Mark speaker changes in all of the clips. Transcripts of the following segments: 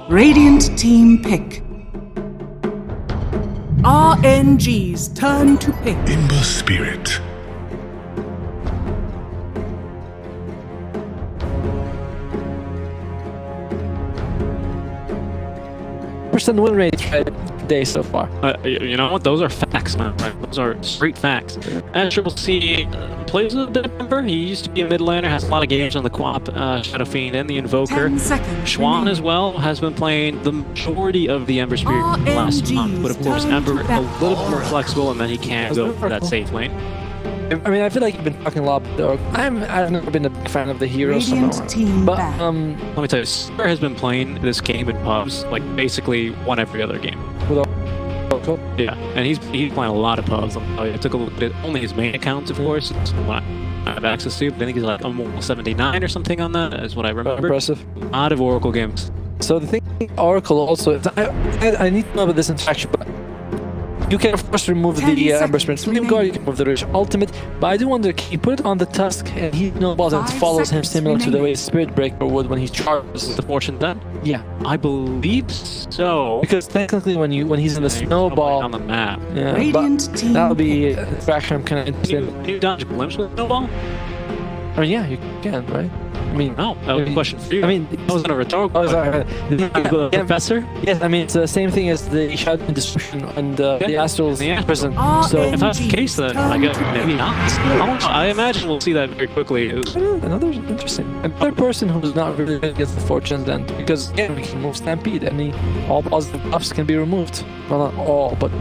Speaker 1: Radiant team pick. RNG's turn to pick.
Speaker 2: Ember Spirit.
Speaker 3: Percent win rate today so far.
Speaker 4: You know what? Those are facts, man. Right? Those are straight facts. Aster will see plays a bit of Ember. He used to be a mid laner, has a lot of games on the Quap, Shadow Fiend, and the Invoker.
Speaker 1: 10 seconds
Speaker 4: Schwan as well has been playing the majority of the Ember Spirit last month, but of course Ember a little bit more flexible, and then he can go for that safe lane.
Speaker 3: I mean, I feel like you've been talking a lot about I've never been a big fan of the heroes
Speaker 1: Radiant team
Speaker 3: but
Speaker 1: back.
Speaker 4: Let me tell you, Star has been playing this game in pubs like basically one every other game. Yeah, and he's playing a lot of pubs. I took a look at only his main account, of course. It's what I have access to. I think he's like almost 79 or something on that, is what I remember.
Speaker 3: Impressive.
Speaker 4: A lot of Oracle games.
Speaker 3: So the thing, Oracle also, I need to know about this interaction, but you can of course remove the Ember Spirit Flame Guard, you can remove the Rich Ultimate, but I do wonder, can you put it on the Tusk and he snowballs and follows him similar to the way Spirit Breaker would when he charges?
Speaker 4: The Fortune then?
Speaker 3: Yeah.
Speaker 4: I believe so.
Speaker 3: Because technically when he's in the snowball
Speaker 4: on the map.
Speaker 3: Yeah,
Speaker 1: Radiant
Speaker 3: but
Speaker 1: team
Speaker 3: that would be a interaction I'm kind of interested in.
Speaker 4: Can you dodge glimpse with snowball?
Speaker 3: I mean, yeah, you can, right? I mean,
Speaker 4: No, that was a question for you.
Speaker 3: I mean,
Speaker 4: that wasn't a rhetorical
Speaker 3: oh, sorry.
Speaker 4: question. Professor?
Speaker 3: Yes, I mean, it's the same thing as the Shadow Destruction and the Astral's prison. So,
Speaker 4: If that's the case, then I guess maybe not. I don't know. I imagine we'll see that very quickly.
Speaker 3: another interesting. Another person who's not really good against the Fortunes then, because again, we can remove Stampede, and all positive buffs can be removed. Well, not all, but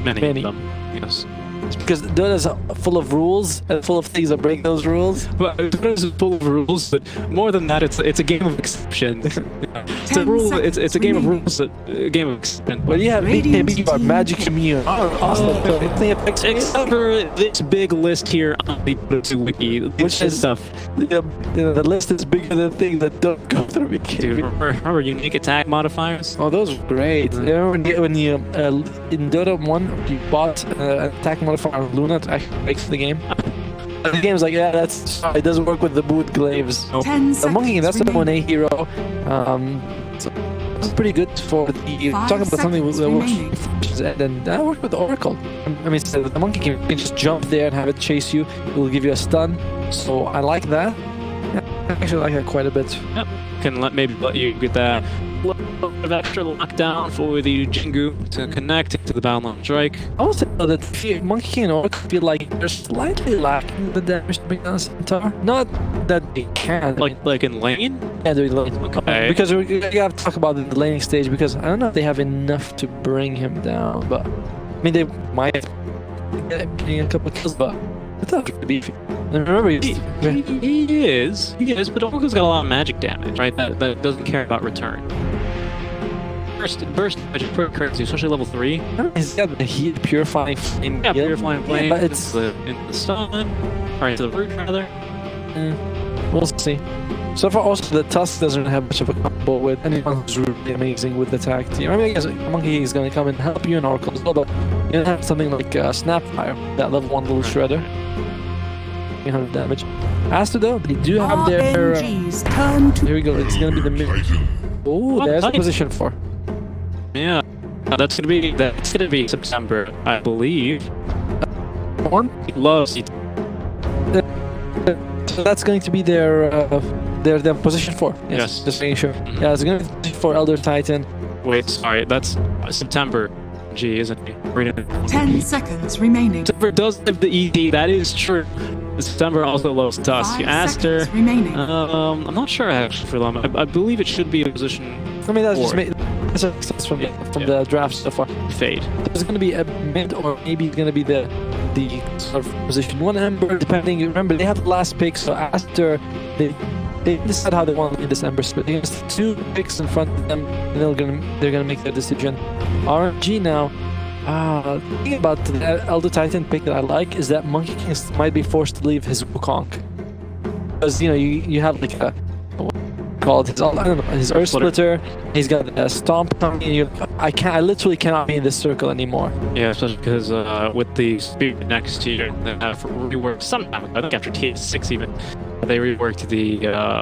Speaker 4: Many. Of them. Yes.
Speaker 3: it's because Dota's full of rules and full of things that break those rules.
Speaker 4: But it's full of rules, but more than that, it's a game of exceptions. It's a rule. It's a game of rules. A game of exceptions.
Speaker 3: But yeah, BKB are Magic Immune. Awesome.
Speaker 4: Except for this big list here on the Dota wiki,
Speaker 3: Which is
Speaker 4: stuff.
Speaker 3: The list is bigger than things that don't go through BKB.
Speaker 4: Dude, remember unique attack modifiers?
Speaker 3: Oh, those were great. Yeah, when you in Dota 1 you bought an attack modifier of Luna to actually break the game. The game's like, yeah, it doesn't work with the boot glaives. The Monkey, that's a 1A hero. So it's pretty good for the talking about something that works. And then that worked with the Oracle. I mean, so the Monkey can just jump there and have it chase you. It will give you a stun. So I like that. Yeah, I actually like that quite a bit.
Speaker 4: Yep. Can maybe let you get that little bit of extra lockdown for the Jingu to connect to the Boundless Strike.
Speaker 3: I also know that Monkey King and Oracle feel like they're slightly lacking the damage to bring down Centaur. Not that they can.
Speaker 4: Like in lane?
Speaker 3: Yeah, they're lane.
Speaker 4: Okay.
Speaker 3: Because we gotta talk about the laning stage, because I don't know if they have enough to bring him down, but I mean, they might get a couple of kills, but I thought it would be. And remember,
Speaker 4: he is, but Oracle's got a lot of magic damage, right? That doesn't care about return. Burst magic per currency, especially level 3.
Speaker 3: He's got the heat, purifying flame.
Speaker 4: Yeah, purifying flame.
Speaker 3: But it's
Speaker 4: in the stun, or into the root rather.
Speaker 3: We'll see. So far, also the Tusk doesn't have much of a combo with anyone who's really amazing with the tag team. I mean, I guess Monkey King is going to come and help you in Oracle as well, but you don't have something like Snapfire, that level 1 little shredder. 300 damage. Aster though, they do have their. Here we go. It's gonna be the mid. Oh, there's a position 4.
Speaker 4: Yeah, that's gonna be September, I believe.
Speaker 3: One.
Speaker 4: He loves it.
Speaker 3: So that's going to be their position 4.
Speaker 4: Yes.
Speaker 3: Just making sure. Yeah, it's gonna be for Elder Titan.
Speaker 4: Wait, sorry, that's September. G, isn't he?
Speaker 1: 10 seconds remaining.
Speaker 4: September does have the ED. That is true. September also loves Tusk. Aster. I'm not sure actually for them. I believe it should be a position.
Speaker 3: I mean, that's just from the draft so far.
Speaker 4: Fade.
Speaker 3: There's going to be a mid, or maybe it's going to be the sort of position 1 Ember, depending. Remember, they have the last pick, so Aster, they decide how they want to play this Ember split. They have 2 picks in front of them, and they're gonna make their decision. RNG now. The thing about the Elder Titan pick that I like is that Monkey King might be forced to leave his Wukong, because you have like a called his Earth Splitter. He's got a Stomp coming. I literally cannot be in this circle anymore.
Speaker 4: Yeah, especially because with the Spirit next year, they have reworked sometime ago, I think after TS6 even. they reworked the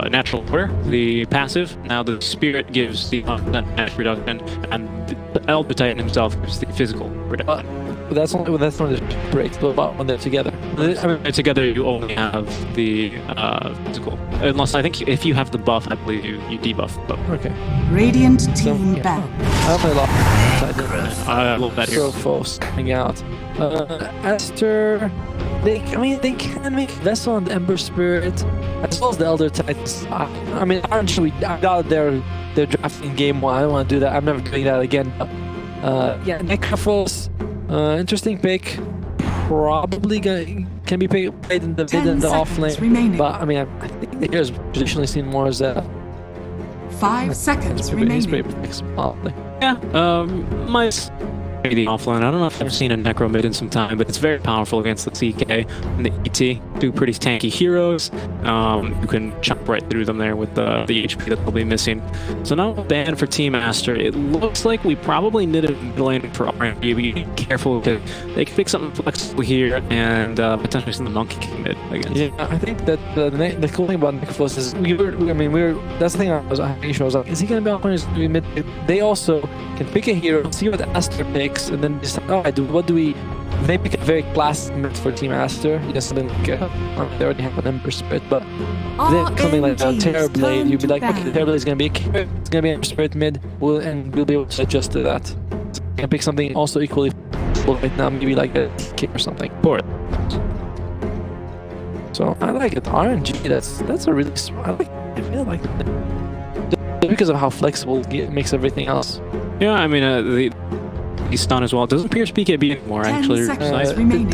Speaker 4: natural order, the passive. Now the spirit gives the 100% reduction, and the Elder Titan himself gives the physical reduction.
Speaker 3: But that's only the breaks, but when they're together.
Speaker 4: I mean, together you only have the physical. Unless I think if you have the buff, I believe you debuff both.
Speaker 3: Okay.
Speaker 1: Radiant team back.
Speaker 3: I play a lot.
Speaker 4: I love that here.
Speaker 3: Tropos coming out. Aster, they can make Vessel on the Ember Spirit as well as the Elder Titans. I mean, RNG, I got their drafting game 1. I don't want to do that. I'm never doing that again. But, yeah, Necrophos, interesting pick. Probably can be played in the mid and the off lane.
Speaker 1: Remaining.
Speaker 3: But I mean, I think the hero's traditionally seen more as a
Speaker 1: 5 seconds remaining.
Speaker 4: Yeah, my the offline. I don't know if I've seen a Necro mid in some time, but it's very powerful against the CK and the ET. Two pretty tanky heroes. You can chop right through them there with the HP that they'll be missing. So now ban for Team Aster. It looks like we probably need a mid lane for RNG. Be careful because they can pick something flexible here and potentially some Monkey King mid against.
Speaker 3: Yeah, I think that the cool thing about Necrophos is that's the thing I was like, is he gonna be on his mid? They also can pick a hero, see what Aster picks, and then decide, what do we... They pick a very classic mid for Team Aster. Something like, they already have an Ember Spirit, but then something like a Terrorblade, you'd be like, okay, Terrorblade is going to be it's going to be Ember Spirit mid, and we'll be able to adjust to that. So you can pick something also equally right now, maybe like a TK or something.
Speaker 4: For it.
Speaker 3: So I like it. RNG, that's a really... I really like it. Just because of how flexible it makes everything else.
Speaker 4: Yeah, I mean, he's stun as well. Doesn't Pierce PKB anymore,
Speaker 1: 10
Speaker 4: actually.
Speaker 1: seconds remaining.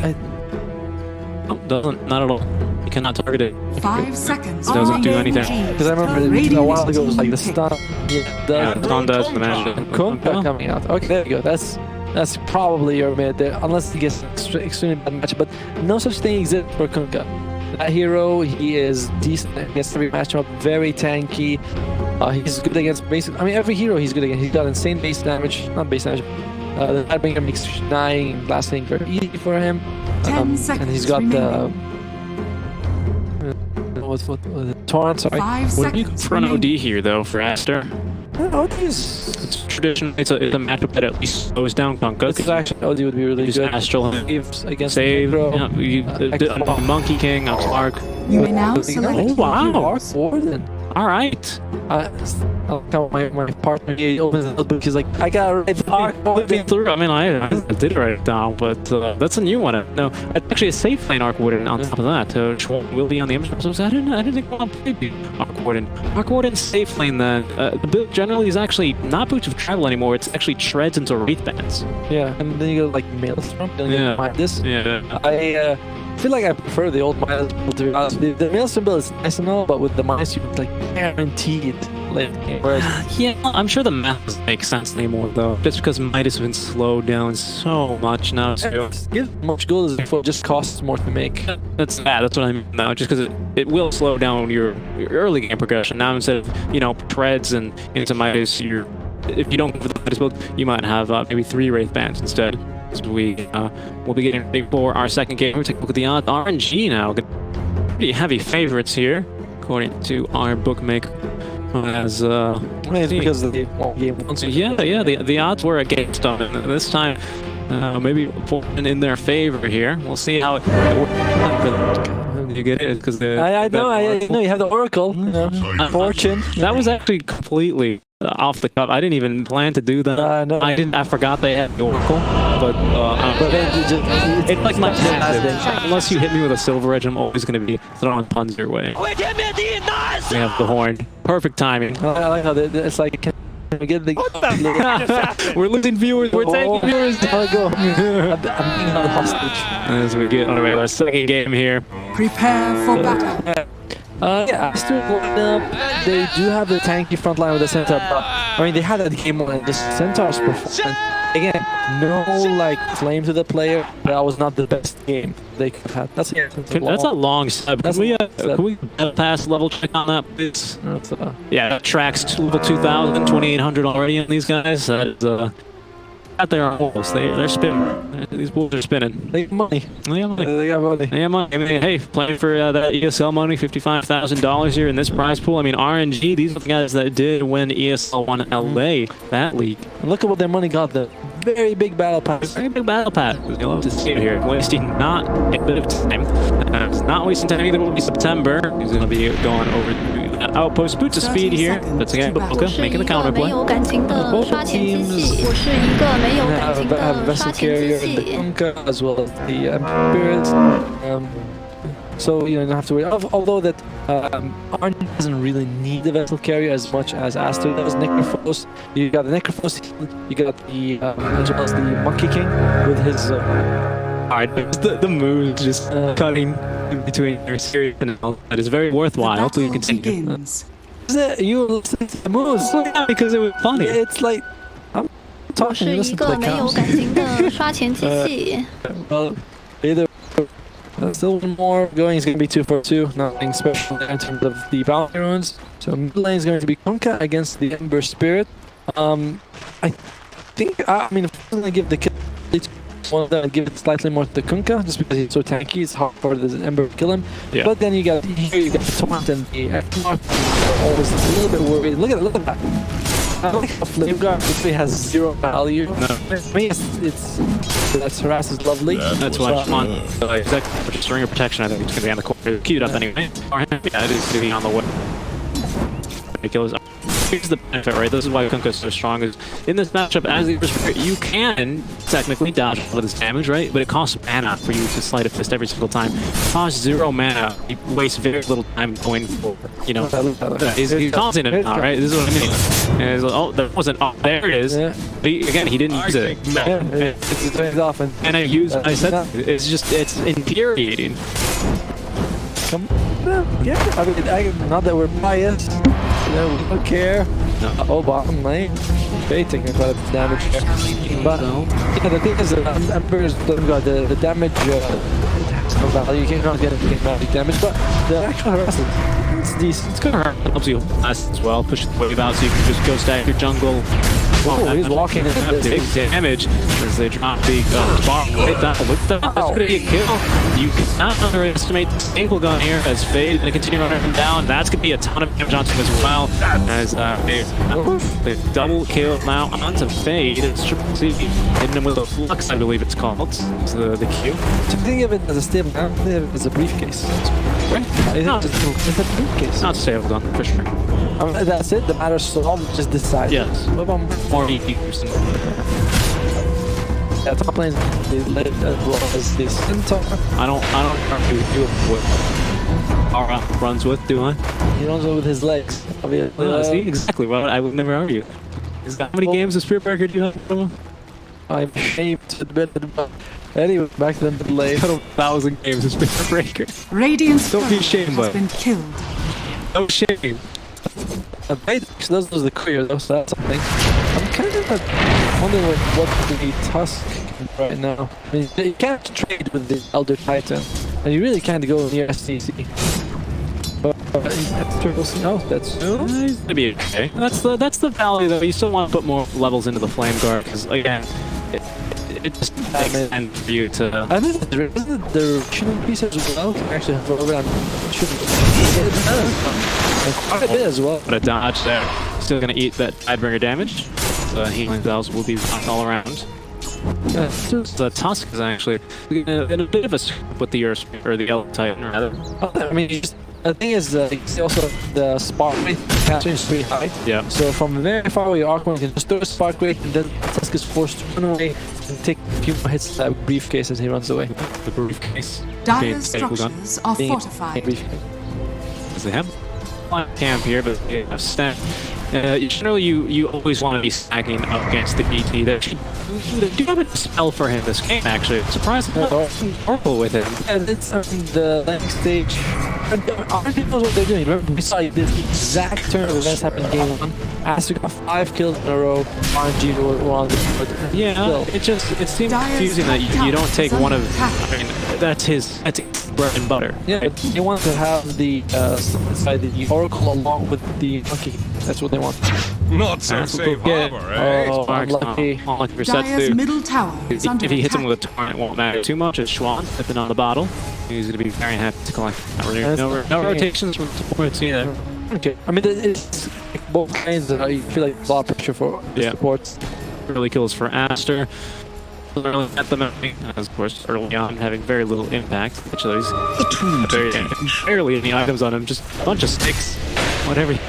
Speaker 4: No, doesn't. Not at all. You cannot target it.
Speaker 1: 5 seconds.
Speaker 4: Doesn't do anything.
Speaker 3: Because I remember a while ago it was like the stun.
Speaker 4: Yeah, the stun does the magic.
Speaker 3: Kunkka coming out. Okay, there you go. That's probably your mid there, unless he gets extremely bad match. But no such thing exists for Kunkka. That hero, he is decent against every matchup. Very tanky. He's good against basic. I mean, every hero he's good against. He's got insane base damage. Not base damage. The Nightbringer makes dying and blasting very easy for him.
Speaker 1: 10 seconds
Speaker 3: and he's got
Speaker 1: remaining.
Speaker 3: the Torrent. Sorry.
Speaker 1: 5 seconds.
Speaker 4: For an OD here, though, for Aster.
Speaker 3: OD is...
Speaker 4: It's traditional. It's a matchup that at least slows down Kunkka.
Speaker 3: It's actually OD would be really
Speaker 4: Just
Speaker 3: good.
Speaker 4: Astral
Speaker 3: Saves against
Speaker 4: save.
Speaker 3: Necro.
Speaker 4: Monkey King, Spark.
Speaker 1: You may now select.
Speaker 4: Oh wow!
Speaker 3: Warden.
Speaker 4: All right.
Speaker 3: I'll tell my partner, he opens the notebook, he's like, I gotta write the arc.
Speaker 4: I mean, I did write it down, but that's a new one. No, actually a safe lane Arc Warden on top of that. Will be on the Ember. So I didn't think I'll play Arc Warden. Arc Warden safe lane then. The build generally is actually not Boots of Travel anymore. It's actually treads into Wraith Bands.
Speaker 3: Yeah, and then you go like Maelstrom.
Speaker 4: Yeah.
Speaker 3: This.
Speaker 4: Yeah.
Speaker 3: I feel like I prefer the old Midas build to be honest. The Maelstrom build is nice and all, but with the Midas you like guaranteed late game. Whereas,
Speaker 4: yeah, I'm sure the math doesn't make sense anymore though. Just because Midas has been slowed down so much now. So
Speaker 3: much gold is it just costs more to make.
Speaker 4: That's what I mean now. Just because it will slow down your early game progression. Now instead of treads and into Midas, if you don't go for the Midas build, you might have maybe 3 Wraith Bands instead. So we'll be getting ready for our second game. We'll take a look at the odds. RNG now. Pretty heavy favorites here, according to our bookmaker. As
Speaker 3: because of the game.
Speaker 4: The odds were against them, and this time maybe in their favor here. We'll see how it works. You get it because
Speaker 3: I know you have the Oracle. Fortune.
Speaker 4: That was actually completely off the cuff. I didn't even plan to do that. I forgot they had the Oracle, but it's like my unless you hit me with a Silver Edge, I'm always going to be throwing puns your way. We have the horn. Perfect timing.
Speaker 3: I like how it's like. Can we get the...
Speaker 4: We're losing viewers. We're taking viewers.
Speaker 3: I'll go. I'm being held hostage.
Speaker 4: As we get on our second game here.
Speaker 1: Prepare for battle.
Speaker 3: Aster lineup, they do have the tanky front line with the Centaur, but I mean they had that game one, the Centaur's performance. Again, no flame to the player. That was not the best game they could have. That's
Speaker 4: a long sub. Can we pass level check on that, please?
Speaker 3: Yeah,
Speaker 4: tracks level 2000, 2800 already on these guys. out there on wolves. They're spinning. These wolves are spinning.
Speaker 3: They got money.
Speaker 4: They got money.
Speaker 3: They got money.
Speaker 4: They got money. I mean, hey, playing for that ESL money, $55,000 here in this prize pool. I mean, RNG, these are the guys that did win ESL 1 LA, that league.
Speaker 3: And look at what their money got. The very big battle pass.
Speaker 4: Very big battle pass. You'll love to see it here. Wasting not a bit of time. It's not wasting time either. Will be September. He's going to be going over that outpost. Boots of speed here. That's again Boca making the counter play.
Speaker 3: Both teams have a vessel carrier in the Kunkka as well as the Spirit. So you don't have to worry. Although that RNG doesn't really need the vessel carrier as much as Aster does. Necrophos, you got the Necrophos, you got the as well as the Monkey King with his.
Speaker 4: Alright, the moves just cutting in between your series and all. That is very worthwhile. So you can see.
Speaker 3: You listen to the moves.
Speaker 4: Yeah, because it was funny.
Speaker 3: It's like I'm talking. Listen to the counts. Well, either. Still one more going is going to be 2 for 2. Nothing special there in terms of the bounty runes. So mid lane is going to be Kunkka against the Ember Spirit. I think I mean if I'm going to give the kill to one of them, I'd give it slightly more to the Kunkka just because he's so tanky. It's hard for the Ember to kill him.
Speaker 4: Yeah.
Speaker 3: But then you got here you got the Taunt and the Aftermark. Always a little bit worried. Look at that. I like how Flame Guard really has 0 value.
Speaker 4: No.
Speaker 3: I mean, that's harass is lovely.
Speaker 4: That's why I want exactly just ring of protection. I think it's gonna be on the corner. Queued up anyway. Yeah, it is to be on the way. Ridiculous. Here's the benefit, right? This is why Kunkka is so strong. Is in this matchup as the Spirit, you can technically dodge all of this damage, right? But it costs mana for you to Sleight of Fist every single time. It costs 0 mana. You waste very little time going for, you know. He's causing it now, right? This is what I mean. And like, oh, there wasn't. Oh, there it is.
Speaker 3: Yeah.
Speaker 4: But again, he didn't use it.
Speaker 3: It's off
Speaker 4: And I use. I said it's infuriating.
Speaker 3: Come on. Yeah, I mean, not that we're biased. You know, we don't care.
Speaker 4: No.
Speaker 3: Oh, bottom lane. Okay, taking quite a bit of damage here. But yeah, the thing is, Ember's got the damage. It has no value. You cannot get anything magic damage, but the actual harassment, it's decent.
Speaker 4: It's good. It helps you last as well. Push the wave out so you can just go stack your jungle.
Speaker 3: Oh, he's walking into this.
Speaker 4: Big damage as they drop the bar. That's going to be a kill. You cannot underestimate the staple gun here as Fade is going to continue running him down. That's going to be a ton of damage onto him as well. As they double kill now onto Fade. It's Triple C hitting him with a flux, I believe it's called. It's the Q.
Speaker 3: To think of it as a stable gun, think of it as a briefcase.
Speaker 4: Right?
Speaker 3: It's a briefcase.
Speaker 4: Not stable gun, for sure.
Speaker 3: That's it. The matter solved. Just decide.
Speaker 4: Yes.
Speaker 3: What about
Speaker 4: More years.
Speaker 3: yeah, top lane is lit as well as the centaur.
Speaker 4: I don't argue with what Aura runs with, do I?
Speaker 3: He runs with his legs.
Speaker 4: See, exactly. Well, I would never argue. How many games of Spirit Breaker do you have from him?
Speaker 3: I'm ashamed to admit it, but anyway, back to the mid lane.
Speaker 4: 1,000 games of Spirit Breaker.
Speaker 1: Radiant's
Speaker 4: Don't be
Speaker 1: turret
Speaker 4: ashamed,
Speaker 1: has
Speaker 4: but
Speaker 1: been killed.
Speaker 4: no shame.
Speaker 3: Those was the career though, so that's something. I'm kind of wondering what the Tusk can do right now. I mean, you can't trade with the Elder Titan, and you really can't go near STC. But that's Triple C. Oh, that's
Speaker 4: He's gonna be okay. That's the value though. You still want to put more levels into the Flame Guard because again, it just makes sense for you to.
Speaker 3: I think the shooting piece as well can actually have over on shooting. And quite a bit as well.
Speaker 4: But a dodge there. Still gonna eat that Tidebringer damage. The healing bells will be all around.
Speaker 3: Yeah,
Speaker 4: The Tusk is actually in a bit of a scrap with the Earth or the Elder Titan rather.
Speaker 3: I mean, the thing is, you see also the spark rate is pretty high.
Speaker 4: Yeah.
Speaker 3: So from very far away, Archon can just throw a spark rate, and then Tusk is forced to run away and take a few more hits to that briefcase as he runs away.
Speaker 4: The briefcase.
Speaker 1: Dire structures are fortified.
Speaker 4: Because they have a camp here, but they have stack. Generally, you always want to be stacking up against the ET. They do have a spell for him this game, actually. Surprisingly, Oracle with him.
Speaker 3: Yeah, it's the landing stage. RNG knows what they're doing. Remember, we saw this exact turn of events happen in game 1. Aster got 5 kills in a row. RNG were on the board.
Speaker 4: Yeah, it seems confusing that you don't take one of. I mean, that's his bread and butter.
Speaker 3: Yeah, but they want to have the Oracle along with the Monkey. That's what they want.
Speaker 2: Not so safe harbor, eh?
Speaker 3: Oh,
Speaker 4: Sparks,
Speaker 3: unlucky.
Speaker 4: unlucky for sets
Speaker 1: Dyer's
Speaker 4: too.
Speaker 1: middle tower is under
Speaker 4: If he hits him
Speaker 1: attack.
Speaker 4: with a torrent, it won't matter too much. It's Schwann sipping on the bottle. He's going to be very happy to collect. No rotations from supports either.
Speaker 3: Okay, I mean, it's like both kinds. You feel like a lot of pressure for the supports.
Speaker 4: Early kills for Aster. Early at the moment, as of course, early on, having very little impact. Actually, he's barely any items on him, just a bunch of sticks. Whatever he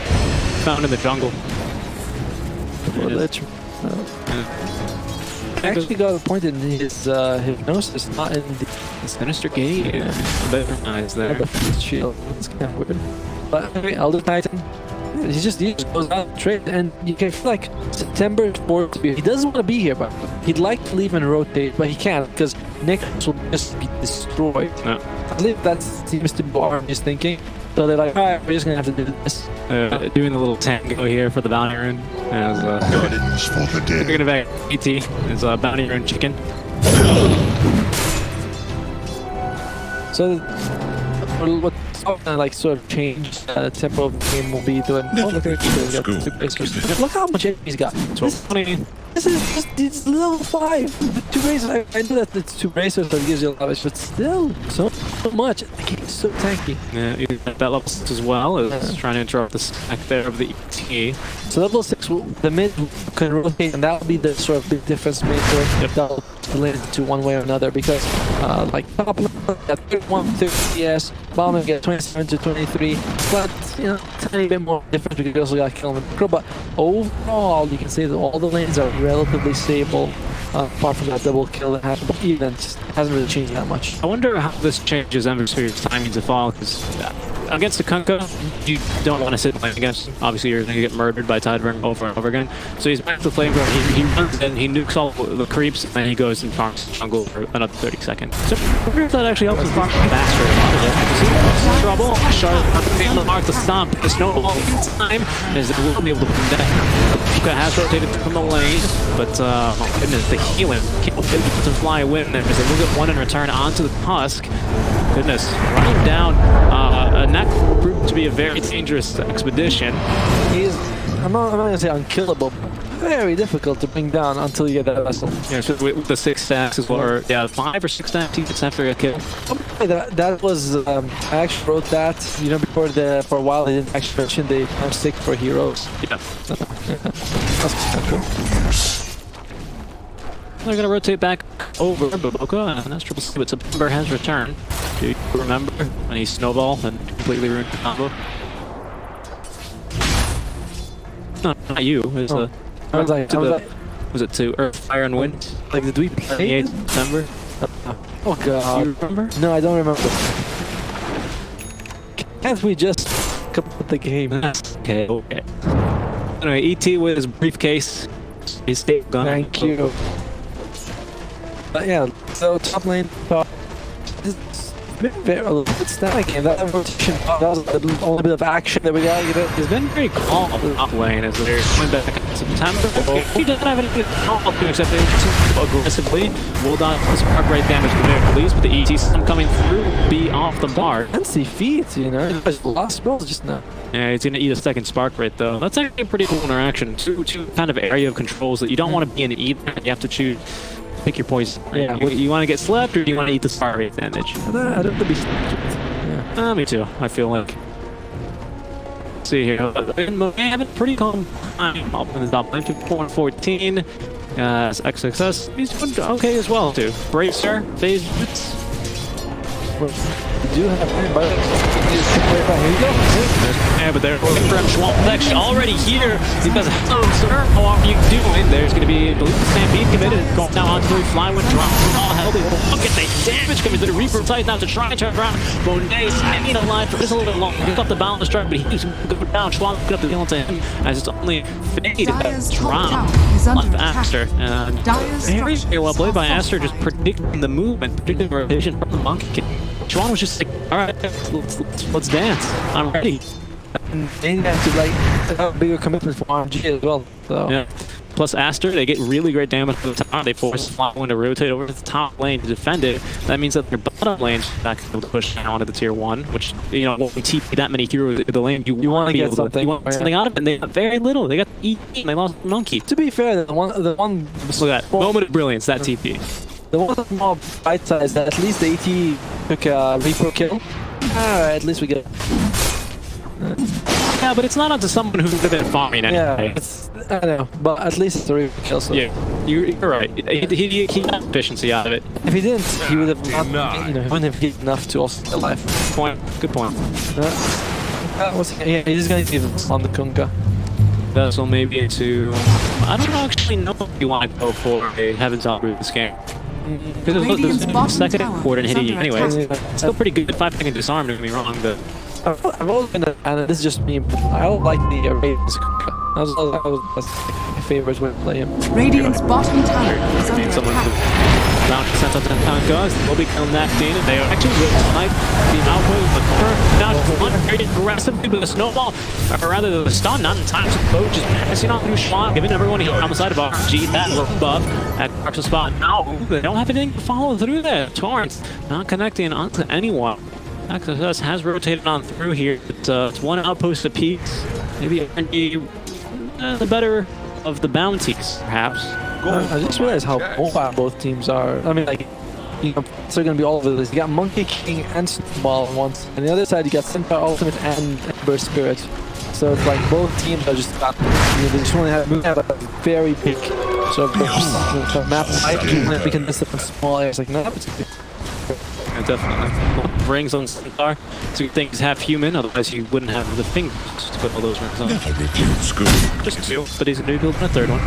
Speaker 4: found in the jungle.
Speaker 3: I actually got a point in his hypnosis, not in the
Speaker 4: Sinister Gate. Nice there.
Speaker 3: shield. It's kind of weird. But anyway, Elder Titan, he just goes out and trade, and you can feel like September 4th. He doesn't want to be here, but he'd like to leave and rotate, but he can't because Nicholas will just be destroyed.
Speaker 4: No.
Speaker 3: I believe that seems to be what Army's thinking. So they're like, alright, we're just gonna have to do this.
Speaker 4: Doing the little tango here for the bounty rune. As
Speaker 2: Gardens for the
Speaker 4: we're
Speaker 2: dead.
Speaker 4: gonna back ET is bounty rune chicken.
Speaker 3: So what's like sort of change the tempo of the game will be doing. Oh, look at it. Look how much he's got.
Speaker 4: So funny.
Speaker 3: This is just it's level 5. The 2 bracers. I know that it's 2 bracers that gives you a lot of it, but still so much. The game's so tanky.
Speaker 4: Yeah, you got that level 6 as well as trying to interrupt the stack there of the ET.
Speaker 3: So level 6, the mid can rotate, and that'll be the sort of big difference maker. That'll relate to one way or another because, like top at 31 to 30 CS, bottom get 27 to 23. But you know, tiny bit more difference because you also got kill and macro. But overall, you can say that all the lanes are relatively stable, apart from that double kill that happened. But even just hasn't really changed that much.
Speaker 4: I wonder how this changes Embersphere's timing to fall, because against the Kunkka, you don't want to sit playing against him. Obviously, you're going to get murdered by Tideburn over and over again. So he's back to Flamethrower. He runs in, he nukes all the creeps, and then he goes and farms the jungle for another 30 seconds. So I wonder if that actually helps him farm faster. Trouble. Charlotte on the mark to stop the snowball in time, as it will be able to put him down. Kunkka has rotated from the lane, but oh goodness, the healing can't to fly away there as they will get one in return onto the Husk. Goodness, running down a neck proved to be a very dangerous expedition.
Speaker 3: He's, I'm not gonna say unkillable, very difficult to bring down until you get that vessel.
Speaker 4: Yeah, so with the 6 stacks as well, or yeah, 5 or 6 stacks he gets after a kill.
Speaker 3: That was I actually wrote that before for a while. They didn't actually mention the time 6 for heroes.
Speaker 4: Yeah.
Speaker 3: That's kind of cool.
Speaker 4: They're gonna rotate back over Boboka, and that's Triple C, but September has returned. Do you remember when he snowballed and completely ruined the combo? No, not you. It was was it to Earth, Fire, and Wind?
Speaker 3: Like, did we play
Speaker 4: 28th September?
Speaker 3: Oh god.
Speaker 4: You remember?
Speaker 3: No, I don't remember. Can't we just complete the game?
Speaker 4: Okay. Anyway, ET with his briefcase, his state gun.
Speaker 3: Thank you. But yeah, so top lane, it's been very a little bit stagnant. That rotation, that was the only bit of action that we got.
Speaker 4: He's been very calm on the top lane as they're coming back in September. He doesn't have anything to except they aggressively hold on to spark rate damage to the very least, but the ET system coming through will be off the mark.
Speaker 3: Fancy feats, Just lost spells just now.
Speaker 4: Yeah, he's gonna eat a second spark rate though. That's actually a pretty cool interaction. Two kind of area of controls that you don't want to be in either. You have to choose. Pick your poison. Yeah. You want to get slept or do you want to eat the spark rate damage?
Speaker 3: I don't want to be slept. Yeah.
Speaker 4: Me too. I feel like. Let's see here. We have a pretty calm time up in the top lane. 414. XXS. He's doing okay as well too. Bracer. Phase.
Speaker 3: We do have here you go.
Speaker 4: Yeah, but they're looking for Schwalm protection already here because hello sir, how are you doing? There's going to be I believe the Stampede committed. Going down onto the Flywind drop. Oh hell, look at the damage coming to the Reaper Titan now to try and turn around. Bonet's hanging alive for just a little bit long. Pick up the balance strike, but he's going to go down. Schwalm picking up the kill to him as it's only faded drop off Aster. And very well played by Aster, just predicting the movement, predicting the rotation from the Monkey King. Chuan was just like, all right, let's dance. I'm ready.
Speaker 3: And they have to like have a bigger commitment for RNG as well. So
Speaker 4: Yeah. Plus Aster, they get really great damage to the top. They force Flat1 to rotate over to the top lane to defend it. That means that their bottom lane is back able to push down into the tier 1, which, you know, when we TP that many heroes the lane, you want to
Speaker 3: get something.
Speaker 4: You want something out of it, and they got very little. They got ET and they lost Monkey.
Speaker 3: to be fair, the one
Speaker 4: Look at that. Moment of brilliance, that TP.
Speaker 3: the one that's more bite size that at least the AT took a Reaper kill. Alright, at least we get.
Speaker 4: Yeah, but it's not onto someone who's been farming anyway.
Speaker 3: Yeah, I know, but at least it's a Reaper kill. So
Speaker 4: Yeah, you're right. He got efficiency out of it.
Speaker 3: if he didn't, he would have not.
Speaker 2: Enough.
Speaker 3: You know, he wouldn't have hit enough to also stay alive.
Speaker 4: Good point.
Speaker 3: Yeah, he's gonna leave us on the Kunga.
Speaker 4: So maybe into... I don't actually know if you want to go for a Heaven's Outbreak this game. Because
Speaker 1: Radiant's
Speaker 4: there's
Speaker 1: bottom
Speaker 4: second
Speaker 1: tower
Speaker 4: quarter and
Speaker 1: is
Speaker 4: hitting you
Speaker 1: under
Speaker 4: anyways.
Speaker 1: attack.
Speaker 4: Still pretty good 5-second disarm, don't get me wrong, but...
Speaker 3: I've always been, and this is just me, I don't like the Ravens Kunga. That's my favorite way to play him.
Speaker 1: Radiant's bottom tower is
Speaker 4: I mean,
Speaker 1: under
Speaker 4: someone
Speaker 1: attack.
Speaker 4: down to center 10 pound guys, they'll be killing that Dane, and they are actually good tonight. The output of the corner, now one very aggressive with a snowball, or rather the stun, not in time to go, just passing on through Schwan, giving everyone a hit on the side of RNG, that little buff, at Clark's spot. Now, they don't have anything to follow through there. Torrents not connecting onto anyone. Access has rotated on through here, but it's one outpost apiece. Maybe RNG, the better of the bounties, perhaps.
Speaker 3: I just realized how mobile both teams are. I mean, like, you know, they're going to be all over this. You got Monkey King and Snowball on once. And the other side, you got Centaur Ultimate and Ember Spirit. So it's like both teams are just got, you know, they just want to have a very big sort of map. We can miss it in small areas. Like, no, it's
Speaker 4: Yeah, definitely. Rings on Centaur. Two things half human, otherwise you wouldn't have the fingers to put all those rings on.
Speaker 2: Never did school.
Speaker 4: Just two, but he's going to be building a third one.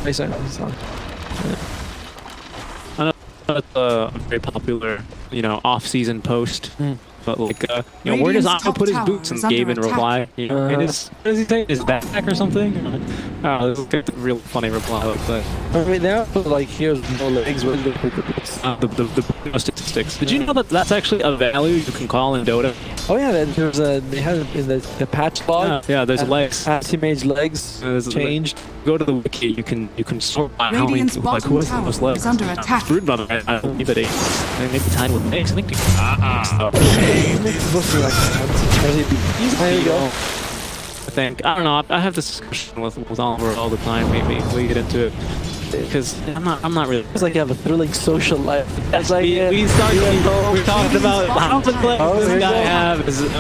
Speaker 3: he's on.
Speaker 4: I know it's a very popular, you know, off-season post. But like, you know, where does
Speaker 1: Radiant's
Speaker 4: Otto
Speaker 1: top
Speaker 4: put his
Speaker 1: tower
Speaker 4: boots in
Speaker 1: is
Speaker 4: the game
Speaker 1: under
Speaker 4: and reply? You know,
Speaker 3: attack.
Speaker 4: what does he say? His backpack or something? Oh, this is a real funny reply like that.
Speaker 3: I mean, they're like, here's no legs. What do
Speaker 4: The statistics. Did you know that that's actually a value you can call in Dota?
Speaker 3: Oh yeah, there's they had it in the patch log.
Speaker 4: Yeah, there's legs.
Speaker 3: Anti-mage legs
Speaker 4: There's
Speaker 3: changed.
Speaker 4: Go to the wiki. You can sort by how many
Speaker 1: Radiant's
Speaker 4: like who has the
Speaker 1: bottom
Speaker 4: most
Speaker 1: tower
Speaker 4: legs.
Speaker 1: is under attack.
Speaker 4: Brood Mother, I don't know, they may be tied with legs. I think.
Speaker 3: It's supposed to be like there you go.
Speaker 4: I think. I don't know. I have this discussion with Oliver all the time. Maybe we get into it because I'm not really.
Speaker 3: It's like you have a thrilling social life. It's like
Speaker 4: We started. We're talking about how many legs
Speaker 3: Oh, there
Speaker 4: this
Speaker 3: you
Speaker 4: guy
Speaker 3: go.
Speaker 4: have. Is it,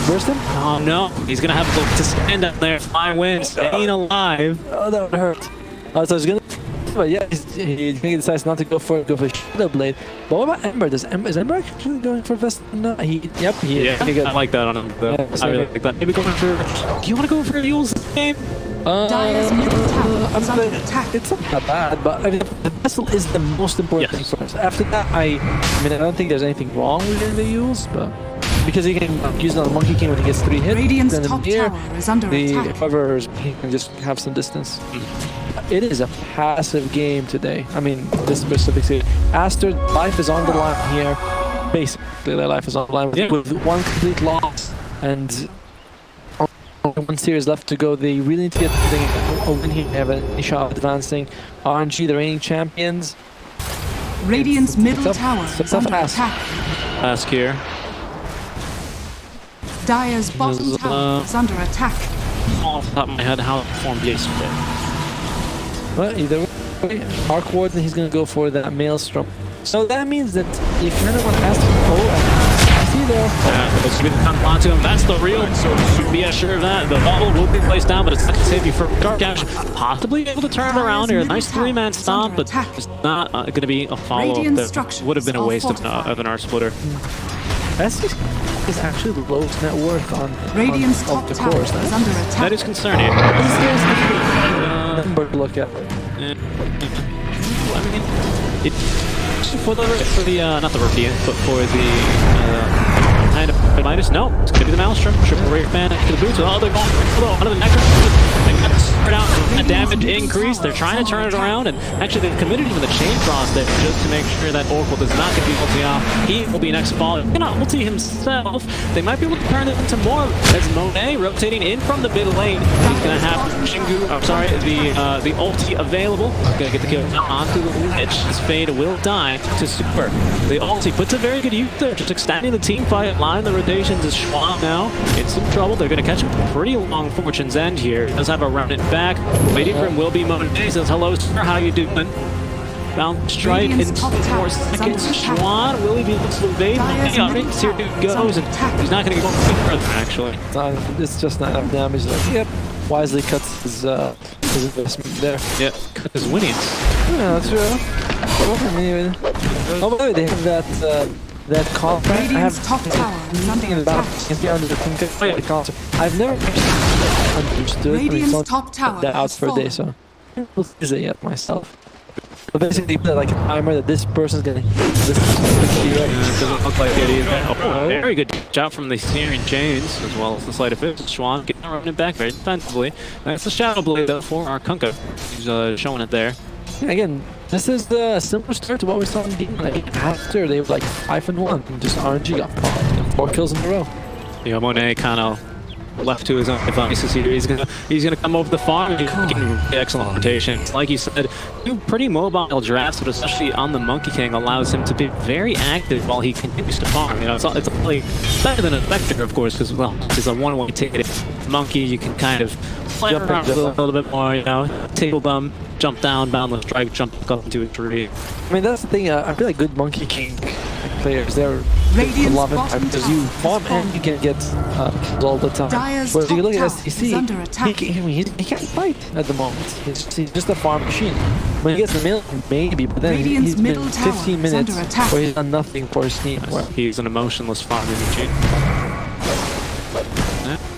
Speaker 3: burst him.
Speaker 4: oh no, he's gonna have to stand up there, fly win, staying alive.
Speaker 3: Oh, that would hurt. So I was gonna. But yeah, he decides not to go for Shadow Blade. But what about Ember? Is Ember actually going for Vest? No, he is.
Speaker 4: Yeah,
Speaker 3: He
Speaker 4: I like that on him. Though.
Speaker 3: Yeah,
Speaker 4: I really like that. Maybe going for. Do you want to go for Yule's game?
Speaker 1: Dyer's middle tower is under attack.
Speaker 3: It's not that bad, but I mean, the vessel is the most important
Speaker 4: Yes.
Speaker 3: thing for us. After that, I mean, I don't think there's anything wrong with the use, but because he can use it on the Monkey King when he gets 3 hits.
Speaker 1: Radiant's
Speaker 3: then in
Speaker 1: top
Speaker 3: here,
Speaker 1: tower is under attack.
Speaker 3: whoever he can just have some distance. It is a passive game today. I mean, this specific series. Aster, life is on the line here. Basically, their life is on the line with one complete loss and only one series left to go. They really need to get a win here. They have a shot of advancing. RNG, the reigning champions.
Speaker 1: Radiant's middle
Speaker 3: it's
Speaker 1: tower
Speaker 3: it's
Speaker 1: is
Speaker 3: a
Speaker 1: under
Speaker 3: fast.
Speaker 1: attack.
Speaker 4: Ask here.
Speaker 1: Dyer's bottom
Speaker 4: There's,
Speaker 1: tower is under attack.
Speaker 4: Off the top of my head, how it performed yesterday.
Speaker 3: Well, either way, Arc Warden, he's gonna go for that Maelstrom. So that means that you kind of want to ask him, I see there.
Speaker 4: It's going to come onto him. That's the real. Be assured of that. The bubble will be placed down, but it's not going to save you for Dark Ash. Possibly able to turn it around here. Nice 3-man stomp, but it's not going to be a follow-up. That would have been a waste of an R splitter.
Speaker 3: That's is actually the lowest net worth on
Speaker 1: Radiant's
Speaker 3: of
Speaker 1: top
Speaker 3: the
Speaker 1: tower
Speaker 3: course.
Speaker 1: is under attack.
Speaker 4: That is concerning.
Speaker 3: Number to look at.
Speaker 4: I mean, for the not the rookie, but for the kind of Midas. No, it's going to be the Maelstrom. Triple rate fan to the boots. Oh, they're going under the Nectar. They got to spread out a damage increase. They're trying to turn it around, and actually they've committed even the Chain Frost there just to make sure that Oracle does not get the ulti off. He will be next fall. He cannot ulti himself. They might be able to turn it into more as Monet rotating in from the mid lane. He's going to have Shingu, I'm sorry, the ulti available. Going to get the kill onto the Lich. His Fade will die to Super. The ulti puts a very good use there, just extending the team fight line. The rotations is Schwab now in some trouble. They're going to catch him pretty long Fortune's End here. He does have a remnant back. Waiting for him will be Monet. Says, hello, sir. How you doing? Bound strike in 4 seconds. Schwan, will he be able to evade? Yeah, here he goes, and he's not going to go further, actually.
Speaker 3: It's just not enough damage. Like, yep, wisely cuts his investment there.
Speaker 4: Yep, cut his winnings.
Speaker 3: Yeah, that's true. Oh, by the way, they have that contract. I have
Speaker 1: top tower is
Speaker 3: nothing
Speaker 1: under
Speaker 3: about
Speaker 1: attack.
Speaker 3: the concept. I've never actually understood.
Speaker 1: Radiant's top tower
Speaker 3: that out
Speaker 1: has
Speaker 3: for a day, so I haven't used it yet myself. But basically, you put like a timer that this person's gonna hit this
Speaker 4: doesn't look like it either. Oh, very good job from the Searing Chains, as well as the Sleight of Fist. Schwan getting running back very defensively. That's the Shadow Blade though for our Kunkka. He's showing it there.
Speaker 3: Yeah, again, this is the similar start to what we saw in game. Like, after they were like 5-1, and just RNG got popped. 4 kills in a row.
Speaker 4: Yeah, Monet kind of left to his own devices here. He's gonna come over the farm and getting excellent rotation. Like you said, two pretty mobile drafts, but especially on the Monkey King allows him to be very active while he continues to farm. You know, it's really better than a Vector, of course, because well, it's a one-way ticket. Monkey, you can kind of play around a little bit more. You know, table bump, jump down, boundless strike, jump up into a tree.
Speaker 3: I mean, that's the thing. I feel like good Monkey King players, they're love it because you farm and you can get kills all the time. But if you look at STC, he can't fight at the moment. He's just a farm machine. When he gets the middle, maybe, but then he's been 15 minutes where he's done nothing for his team.
Speaker 4: Well, he's an emotionless farming machine.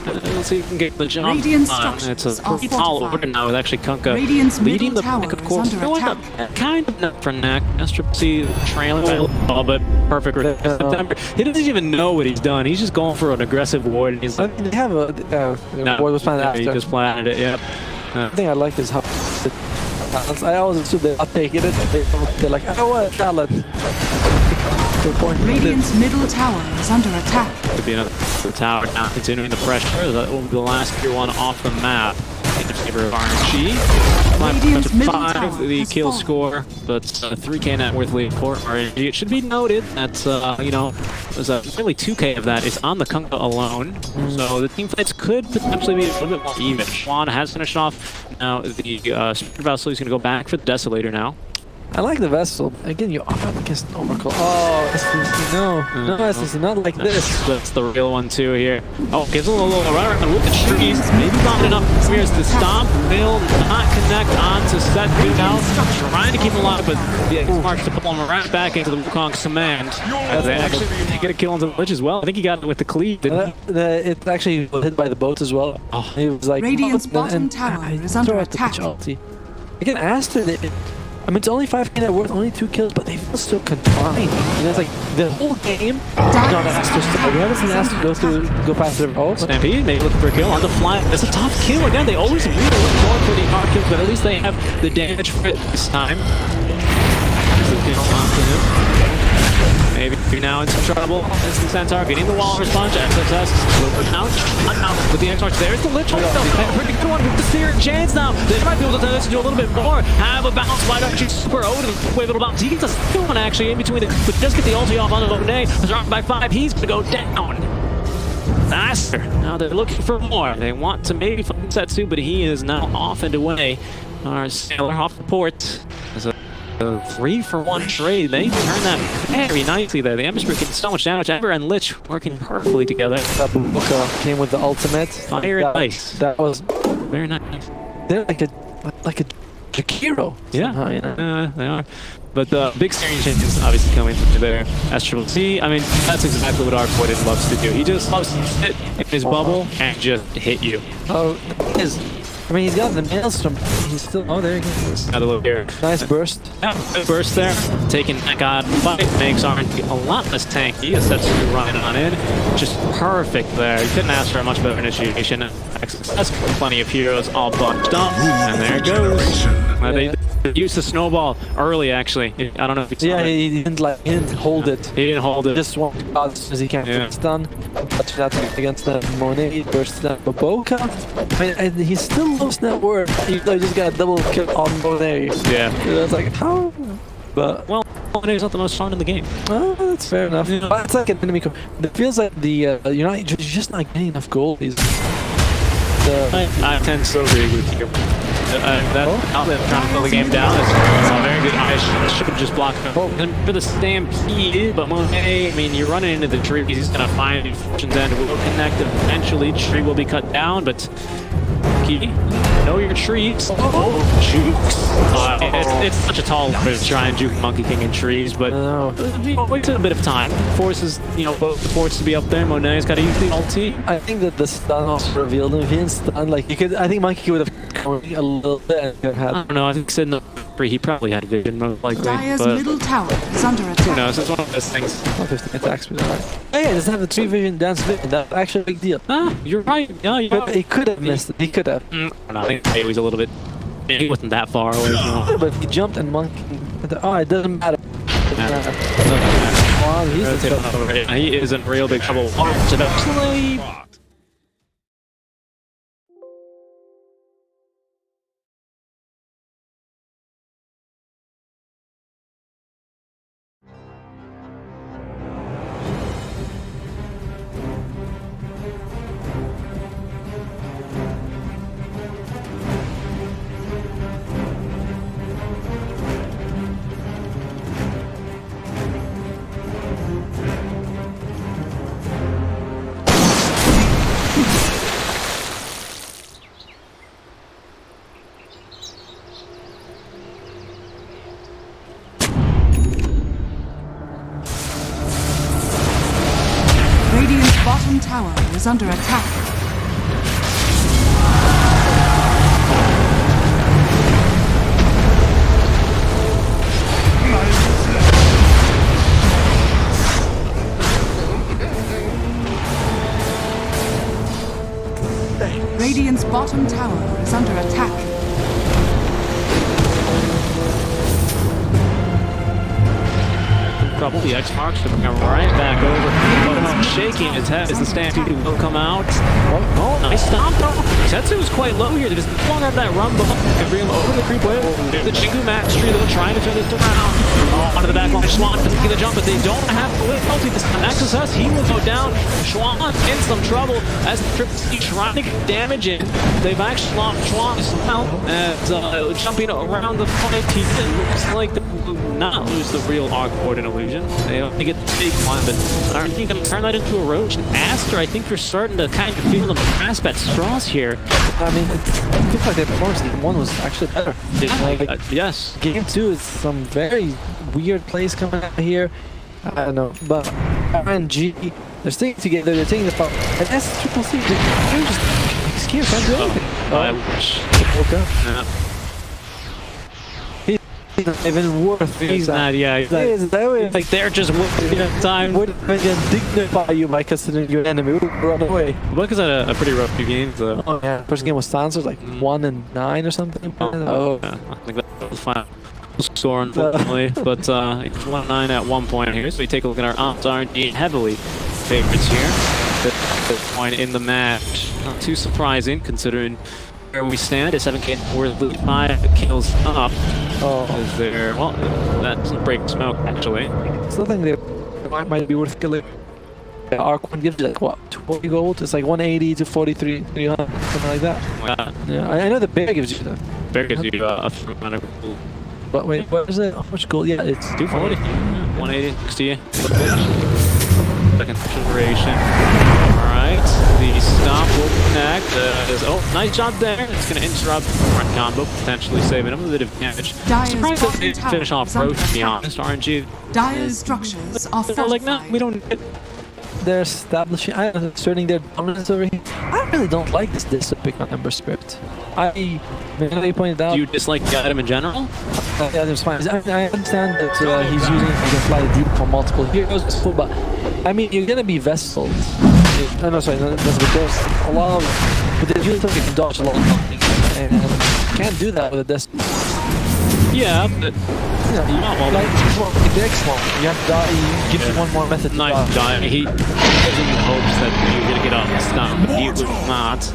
Speaker 4: Let's see if we can get the jump. It's a pretty tall order now with actually Kunkka leading the pack, of course. Going up kind of neck for neck. Aster trailing a little bit. Perfect. He doesn't even know what he's done. He's just going for an aggressive ward. And he's like,
Speaker 3: they have a ward was planted after.
Speaker 4: He just planted it, yep.
Speaker 3: The thing I like is how I always assume they're not taking it. They're like, oh, what? Charlotte.
Speaker 1: Radiant's middle tower is under attack.
Speaker 4: Could be another tower now, continuing the pressure. That will be the last tier 1 off the map in favor of RNG. 5 the kill score, but 3k net worth lead for RNG. It should be noted that, you know, there's nearly 2k of that is on the Kunkka alone. So the team fights could potentially be a little bit more even. Schwan has finished off. Now the Spirit Vessel is going to go back for the Desolator now.
Speaker 3: I like the Vessel. Again, you're up against Oracle. Oh, STC, no. No, STC, not like this.
Speaker 4: That's the real one, too, here. Oh, gives a little run around with the trees. Maybe not enough mirrors to stop. Will not connect on to set two now. Trying to keep him alive, but the marks to pull him right back into the Wukong's command. They actually get a kill on the Lich as well. I think he got it with the cleave, didn't he?
Speaker 3: It actually was hit by the boat as well. Oh, he was like,
Speaker 1: Radiant's bottom tower is under attack.
Speaker 3: Again, Aster, I mean, it's only 5k net worth, only 2 kills, but they feel so confined. You know, it's like the whole game is on Aster's side. We haven't seen Aster go past their ult.
Speaker 4: Stampede, maybe looking for a kill on the fly. It's a tough kill. Again, they always really look more for the hard kills, but at least they have the damage for it this time. Maybe now in some trouble. It's the Centaur getting the Walrus Punch. SSS out with the X-March. There's the Lich. Pretty good one with the Searing Chains now. They might be able to do this and do a little bit more. Have a bounce. Why don't you Super Odin? Wave little bounce. He gets a second one actually in between it, but just get the ulti off on the Monet. Dropped by 5. He's going to go down. Aster. Now they're looking for more. They want to maybe find Setsu, but he is now off and away. Our sailor off the port. A 3-for-1 trade. They turn that very nicely there. The Ember Spirit getting so much damage. Ember and Lich working perfectly together.
Speaker 3: Buka came with the ultimate.
Speaker 4: Fire and ice.
Speaker 3: That was
Speaker 4: very nice.
Speaker 3: They're like a Jakiro.
Speaker 4: Yeah,
Speaker 3: somehow, you know?
Speaker 4: They are. But the big Searing Chains is obviously coming through there. Aster C, I mean, that's exactly what our Voided loves to do. He just loves to sit in his bubble and just hit you.
Speaker 3: Oh, I mean, he's got the maelstrom. He's still. Oh, there he goes.
Speaker 4: Another look here.
Speaker 3: Nice burst.
Speaker 4: Yeah, good burst there. Taking that god fight makes RNG a lot less tanky as that's running on in. Just perfect there. You couldn't ask for a much better initiation. Success. Plenty of heroes all bunched up. And there it goes. They used the snowball early, actually. I don't know if you saw it.
Speaker 3: He didn't hold it.
Speaker 4: He didn't hold it.
Speaker 3: Just one god as soon as he can.
Speaker 4: Yeah.
Speaker 3: It's done. Touch that against the Monet, burst that Baboka. I mean, and he's still lost net worth. Even though he just got a double kill on Monet.
Speaker 4: Yeah.
Speaker 3: I was like, how? But
Speaker 4: well, Monet's not the most fun in the game.
Speaker 3: well, that's fair enough.
Speaker 4: Yeah.
Speaker 3: But it's like an enemy. It feels like you're just not getting enough gold.
Speaker 4: I tend to agree with you. That outlet trying to pull the game down is a very good. I should have just blocked him for the stampede, but Monet, I mean, you're running into the tree. He's going to find Fortune's End will connect eventually. Tree will be cut down, but Key, know your trees. Jukes. It's such a tall order to try and juke Monkey King in trees, but wait a bit of time. Forces, both the force to be up there. Monet's got to use the ulti.
Speaker 3: I think that the stun also revealed him. If he didn't stun, like, I think Monkey King would have come a little bit and could have had.
Speaker 4: I don't know, I think sitting up free, he probably had vision, most likely.
Speaker 1: Dyer's
Speaker 4: but
Speaker 1: middle tower is under
Speaker 4: who
Speaker 1: attack.
Speaker 4: knows, it's one of those things.
Speaker 3: 15 attacks with that. Oh yeah, doesn't have the 3 vision dance vision. That's actually a big deal.
Speaker 4: Ah, you're right. Yeah, you're
Speaker 3: But he could have missed it. He could have.
Speaker 4: I think he was a little bit. He wasn't that far away.
Speaker 3: But if he jumped and Monkey. Oh, it doesn't matter. Wow, he's the top.
Speaker 4: He is in real big trouble. Actually,
Speaker 1: Radiant's bottom tower is under attack. Radiant's bottom tower is under attack.
Speaker 4: trouble. The X-Marks to come right back over. But shaking his head as the Stampede will come out. Oh, nice stomp though. Tetsu is quite low here. They just long have that run and bring him over the creep wave. The Jingu Mastery though, trying to turn this around. Onto the back line. Schwan to get the jump, but they don't have the whip multi this time. Nexus us, he will go down. Schwan in some trouble as the Triple C trying to get damage in. They've actually lost Schwan somehow and jumping around the fight. He looks like they will not lose the real Arc Board in Illusion. They only get the big one, but I think you can turn that into erosion. Aster, I think you're starting to kind of feel the grasp at straws here.
Speaker 3: I mean, it looks like their performance in game 1 was actually better.
Speaker 4: Yes.
Speaker 3: Game 2 is some very weird plays coming out here. I don't know, but RNG, they're sticking together, they're taking the power. And S Triple C, they're just scared, can't do anything.
Speaker 4: I wish.
Speaker 3: Okay.
Speaker 4: Yeah.
Speaker 3: He's not even worth
Speaker 4: He's not, yeah. Like they're just wasting time.
Speaker 3: Would dignify you by considering your enemy. Would run away.
Speaker 4: Buck has had a pretty rough few games though.
Speaker 3: Oh yeah. First game was Stanzas, like 1-9 or something.
Speaker 4: Oh. Yeah. I think that was fine. Score unfortunately, but it's 1-9 at one point here. So we take a look at our Ops RNG heavily favorites here. This point in the match, not too surprising considering where we stand. A 7K worth 5 kills up.
Speaker 3: Oh,
Speaker 4: Is there? Well, that doesn't break smoke actually.
Speaker 3: something that might be worth killing. Arc 1 gives you like what, 20 gold? It's like 180 to 43, 300, something like that. Yeah, I know the bear gives you that.
Speaker 4: Bear gives you a fair amount of gold.
Speaker 3: But wait, what is it? How much gold? Yeah, it's
Speaker 4: 240. 180. 60. Second duration. Alright. The stop will connect. Oh, nice job there. It's going to interrupt the front combo, potentially saving him a bit of damage.
Speaker 1: Dyer's
Speaker 4: Surprised that they
Speaker 1: bottom
Speaker 4: finish
Speaker 1: tower
Speaker 4: off
Speaker 1: is under
Speaker 4: road, to be
Speaker 1: attack.
Speaker 4: honest. RNG.
Speaker 1: Dyer's structures are
Speaker 4: They're like, no,
Speaker 1: fortified.
Speaker 4: we don't.
Speaker 3: they're establishing, asserting their dominance over here. I really don't like this pick on Ember Spirit. They pointed out.
Speaker 4: Do you dislike the item in general?
Speaker 3: Yeah, that's fine. I understand that he's using it to fly the dupe for multiple heroes, but I mean, you're gonna be vesseled. No, sorry, that's because a lot of. But the dual you can dodge a lot of things, and you can't do that with a desk.
Speaker 4: Yeah, but
Speaker 3: like the X-Long, you have to die. He gives you one more method to die.
Speaker 4: He hopes that you're gonna get off the stun, but he will not.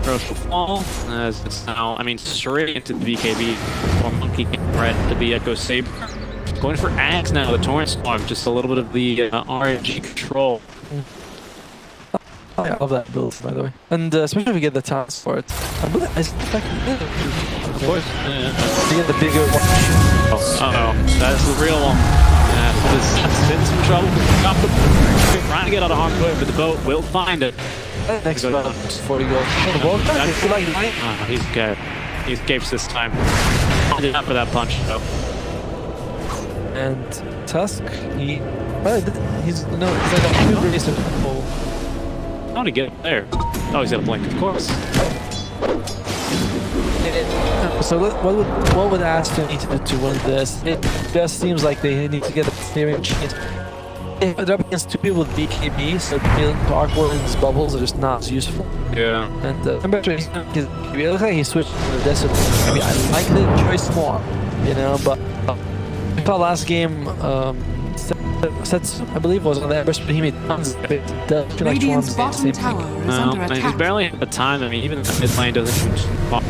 Speaker 4: First will fall, as it's now, I mean, straight into the BKB. Or Monkey right to the Echo Saber. Going for Axe now, the Torrent Storm, just a little bit of the RNG control.
Speaker 3: I love that build, by the way. And especially if we get the talents for it. I believe it's effective.
Speaker 4: Of course. Yeah.
Speaker 3: To get the bigger one.
Speaker 4: Uh-oh. That's the real one. This in some trouble. Trying to get out of harm's way, but the boat will find it.
Speaker 3: Next round, before you go.
Speaker 4: He's okay. He escapes this time. Not for that punch, though.
Speaker 3: And Tusk, he's like a new racer.
Speaker 4: How to get there? Oh, he's got a blink, of course.
Speaker 3: So what would Aster need to do to win this? It just seems like they need to get a steering change. They're up against two people with BKB, so Dark Warden's bubbles are just not as useful.
Speaker 4: Yeah.
Speaker 3: And it looks like he switched to the Desert. Maybe I like the choice more, you know, but I thought last game, Sets, I believe, was on the Ember, but he made tons of it.
Speaker 1: Radiant's bottom tower is under attack.
Speaker 4: He's barely at the time. I mean, even the mid lane doesn't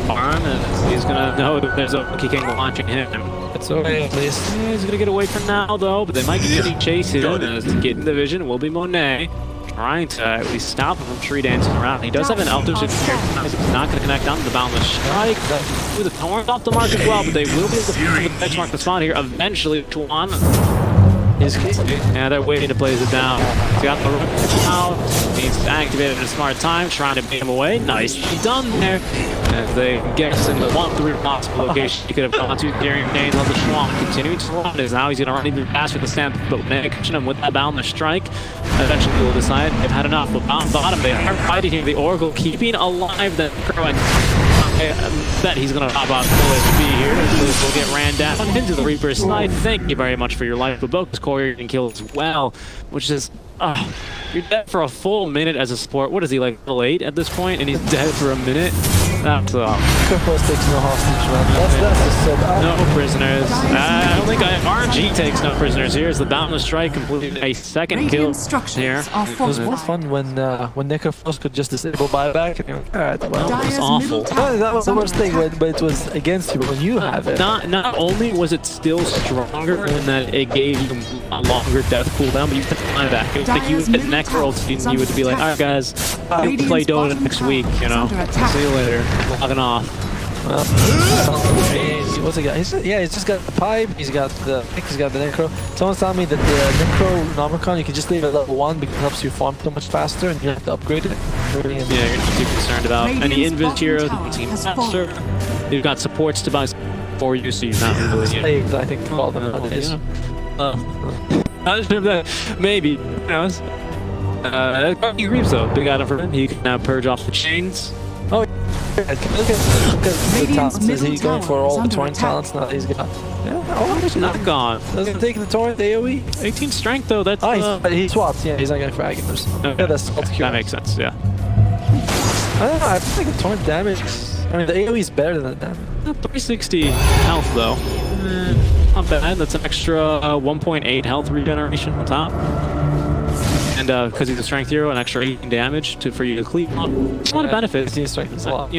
Speaker 4: farm, and he's gonna know that there's a Monkey King launching him.
Speaker 3: It's okay, at least.
Speaker 4: Yeah, he's gonna get away from now, though, but they might get chase him. As to get in the vision will be Monet. Trying to at least stop him from tree dancing around. He does have an Eldritch in here. He's not going to connect onto the Boundless Strike. With the Torrent off the mark as well, but they will be able to benchmark the spot here eventually. Tuan. Yeah, they're waiting to blaze it down. He's got the rook out. He's activated at a smart time, trying to beat him away. Nicely done there. As they get in the 1-3 possible location, he could have gone to Gary Danes on the Schwamp. Continuing to run is now he's going to run even faster with the stamp, but Nick catching him with that Boundless Strike. Eventually will decide they've had enough. But bottom, they are fighting here. The Oracle keeping alive that Crow. I bet he's going to pop out full HP here. Will get ran down into the Reaper's side. Thank you very much for your life. But Boku's Courier can kill as well, which is, you're dead for a full minute as a support. What is he, like level 8 at this point? And he's dead for a minute? That's
Speaker 3: takes no hostage, man. That's just so bad.
Speaker 4: No prisoners. I don't think RNG takes no prisoners here as the Boundless Strike completed a second kill here.
Speaker 3: It was more fun when Necrophos could just disable buyback and you're like, alright, well,
Speaker 4: that was awful.
Speaker 3: That was the worst thing, but it was against you when you have it.
Speaker 4: Not only was it still stronger in that it gave you a longer death cooldown, but you could buyback. It was like you would hit Necros and you would be like, alright guys, play Dota next week, you know. See you later. Logging off.
Speaker 3: Well, what's he got? He's just got the pipe, he's got the necro. Someone's telling me that the necro Nomicon you can just leave at level 1 because it helps you farm so much faster and you have to upgrade it.
Speaker 4: Yeah, you're not too concerned about any invis hero, the team master. You've got supports to buy for you, so you're not really.
Speaker 3: I think for all them nowadays.
Speaker 4: Maybe. Who knows? He Reaps though, big item for him. He can now purge off the chains.
Speaker 3: Oh, look at the talents. Is he going for all the Torrent talents now that he's got? Yeah,
Speaker 4: he's not gone.
Speaker 3: Doesn't take the Torrent AoE.
Speaker 4: 18 strength though, that's...
Speaker 3: but he swaps, yeah, he's not going to frag him.
Speaker 4: Okay.
Speaker 3: Yeah, that's
Speaker 4: that makes sense, yeah.
Speaker 3: I don't know, I think the Torrent damage... I mean, the AoE is better than the damage.
Speaker 4: 360 health though. Not bad, that's an extra 1.8 health regeneration on top. And because he's a strength hero, an extra 18 damage for you to cleave on. It's a lot of benefits. You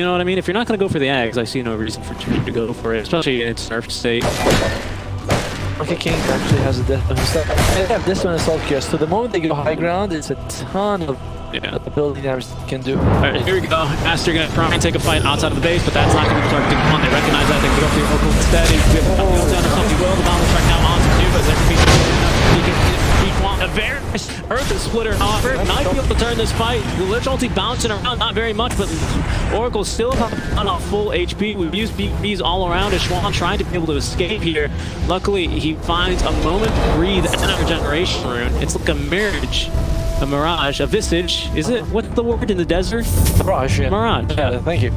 Speaker 4: know what I mean? If you're not going to go for the eggs, I see no reason for you to go for it, especially in its nerfed state.
Speaker 3: Okay, King actually has a death. They have this one Assault Cure, so the moment they go high ground, it's a ton of ability damage they can do.
Speaker 4: Alright, here we go. Aster gonna try and take a fight outside of the base, but that's not gonna be targeting on. They recognize that. They go for the Oracle instead. He's down to something well. The Boundless Strike now on to 2, but there can be a very Earth Splitter, however, not able to turn this fight. The Lich ulti bouncing around, not very much, but Oracle still on a full HP. We've used BBs all around as Schwan trying to be able to escape here. Luckily, he finds a moment to breathe and a regeneration rune. It's like a marriage. a mirage, a visage. Is it? What's the word in the desert?
Speaker 3: Mirage, yeah.
Speaker 4: Mirage.
Speaker 3: Yeah, thank you.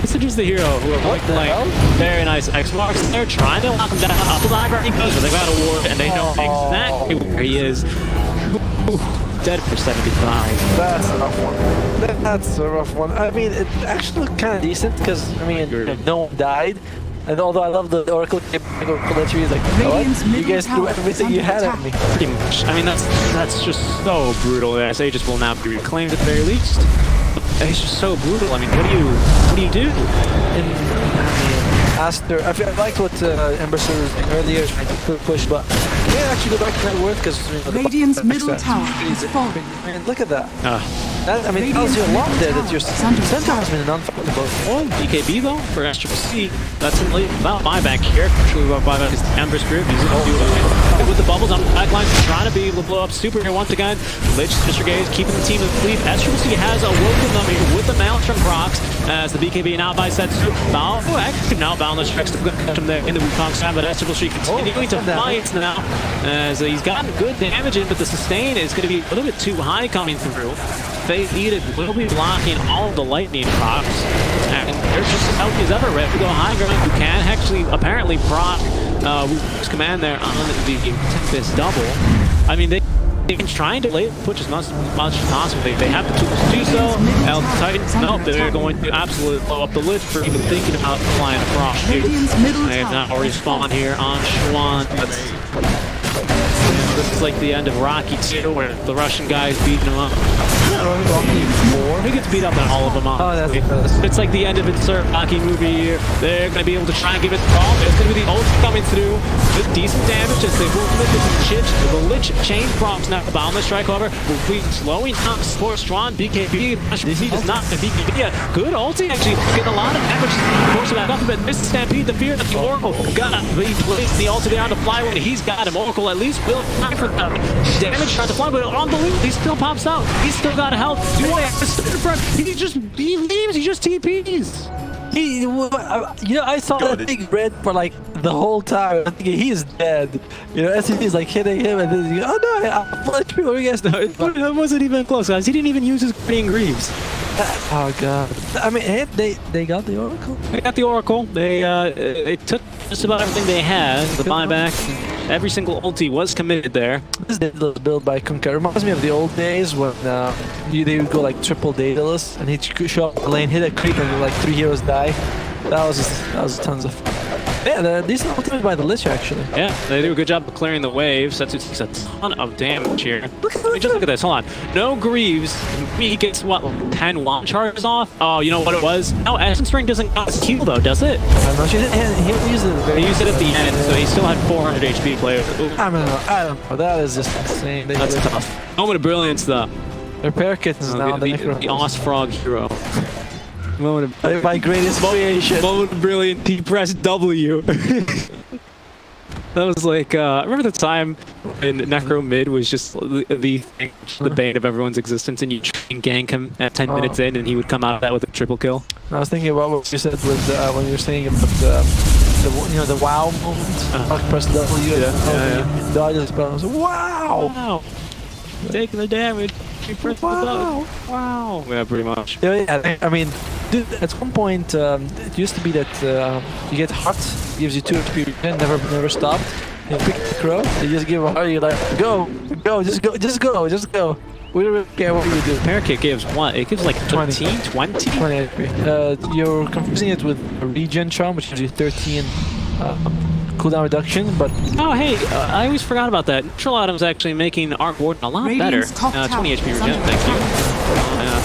Speaker 4: Visage is the hero who are playing very nice X marks. They're trying to lock him down. Up the line where he goes, but they've got a ward and they know exactly where he is. Ooh, dead for 75.
Speaker 3: That's a rough one. That's a rough one. I mean, it actually looked kind of decent because, I mean, no one died. And although I love the Oracle literally is like, you know what? You guys threw everything you had at me.
Speaker 4: Pretty much. I mean, that's just so brutal. SA just will now be reclaimed at the very least. It's just so brutal. I mean, what do you do?
Speaker 3: And I mean, Aster, I liked what Ember was doing earlier, trying to push, but you can't actually go back to that word because
Speaker 1: Radiant's middle tower is falling.
Speaker 3: Man, look at that. That, I mean, it tells you a lot there that your center has been unfighting.
Speaker 4: Well, BKB though, for SCC, that's really about buyback here. Actually, about buyback is Ember's group. He's going to do it with the bubbles on the backline, trying to be able to blow up super here once again. Lich, Mr. Gaze, keeping the team asleep. SCC has awoken them here with the mount from Prox, as the BKB now by Setsu. Actually, now Boundless Rex to catch him there in the Wukong side, but SCC continuing to fight now, as he's gotten good damage in, but the sustain is going to be a little bit too high coming through. Fate Edith will be blocking all of the lightning procs, and they're just as healthy as ever. Ready to go high ground. You can actually apparently proc Wu's command there on the Tempest double. I mean, they've been trying to push as much as possible. They have the tools to do so. El Titans, no, they're going to absolutely blow up the lid for even thinking about flying across. They have not already spawned here on Schwan. This is like the end of Rocky 2, where the Russian guy's beating him up. He gets beat up on all of them, honestly. It's like the end of Insert Rocky movie here. They're going to be able to try and give it the ball. It's going to be the ult coming through with decent damage as they will the Lich chain procs now. The Boundless Strike, however, will be slowing down support strong. BKB is not the BKB. Good ulti, actually, getting a lot of damage. Forcing that up a bit. Missed Stampede, the fear that the Oracle got to replace the ulti there on the fly when he's got him. Oracle at least will time for the damage trying to fly, but on the loop, he still pops out. He's still got health. Do I have to stand in front? He leaves, he just TPs.
Speaker 3: You know, I saw that big red for like the whole time. I'm thinking he is dead. You know, SCP is like hitting him, and then you go, oh no, I'm flash people. You guys know
Speaker 4: it wasn't even close, guys. He didn't even use his Guardian Greaves.
Speaker 3: Oh god. I mean, they got the Oracle.
Speaker 4: They got the Oracle. They took just about everything they had. The buyback. Every single ulti was committed there.
Speaker 3: This Daedalus build by Kunkka reminds me of the old days when they would go like triple Daedalus and he'd show up the lane, hit a creep, and like 3 heroes die. That was tons of fun. Yeah, they're decent ultimate by the Lich actually.
Speaker 4: Yeah, they do a good job of clearing the waves. Setsu takes a ton of damage here. Just look at this. Hold on. No Greaves. He gets what, 10 wand charges off? Oh, you know what it was? No, Essence Ring doesn't cost heal though, does it?
Speaker 3: I'm not sure. He used it.
Speaker 4: He used it at the end, so he still had 400 HP players.
Speaker 3: I don't know. That is just insane.
Speaker 4: That's tough. Moment of brilliance though.
Speaker 3: Repair kittens now.
Speaker 4: The Osfrog hero. Moment of
Speaker 3: my greatest creation.
Speaker 4: Moment of brilliant. He pressed W. That was like, remember the time when Necro mid was just the bane of everyone's existence, and you try and gank him at 10 minutes in, and he would come out of that with a triple kill?
Speaker 3: I was thinking about what you said with when you were saying about the WoW moment. Press W.
Speaker 4: Yeah.
Speaker 3: Dodge the spell. I was like, wow!
Speaker 4: Wow. Taking the damage. Wow. Yeah, pretty much.
Speaker 3: Yeah, I mean, dude, at one point, it used to be that you get hot, gives you 2 HP, never stopped. You pick the crow, you just give a heart, you're like, go, just go. We don't really care what you do.
Speaker 4: Repair kit gives what? It gives like 13, 20?
Speaker 3: 20 HP. You're confusing it with a regen charm, which gives you 13 cooldown reduction, but...
Speaker 4: Oh, hey, I always forgot about that. Neutral Atom's actually making Arc Warden a lot better. 20 HP regen, thank you.